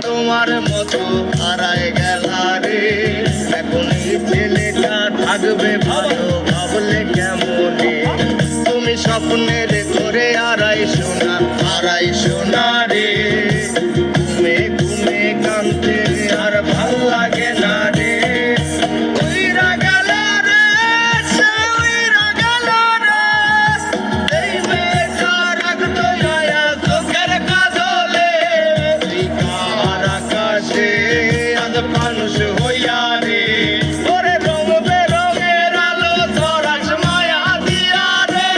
তোমার মতো হারায় গেলা রে, এখন এই ছেলেটা থাকবে ভালো ভাবলে কেমনে? তুমি স্বপ্নের করে হারাই সোনা রে, ঘুমে ঘুমে কাঁদতে আর ভাল লাগে না রে। উইরা গেল রে, সে উইরা গেল রে, এই মেয়েটা রাখতো আয়া চোখের কাজলে, আকাশে আজ মানুষ হইয়া রে, ওরে রঙ বেরঙের আলো ধরাস মায়া দিয়া রে।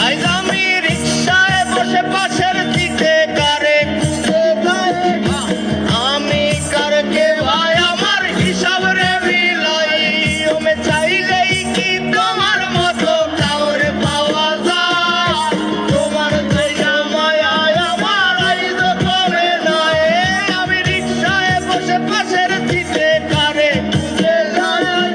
আজ আমি রিক্সায় বসে পাশের দিকে কারে খুঁজে যাই, আমি কারকে ভাই আমার হিসাব রে মিলাই, ওমে চাইলেই কি তোমার মতো কাউরে পাওয়া যায়? তোমার জায়গা মায়ায় আমার আইজ কমে নাই, আমি রিক্সায় বসে পাশের দিকে কারে খুঁজে যাই,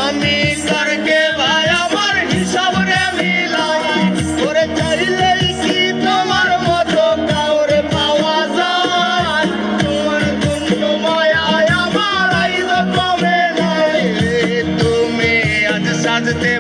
আমি কারকে ভাই আমার হিসাব রে মিলাই, ওরে চাইলেই কি তোমার মতো কাউরে পাওয়া যায়? তোমার জন্য মায়ায় আমার আইজ কমে নাই, তুমি আজ সাজতে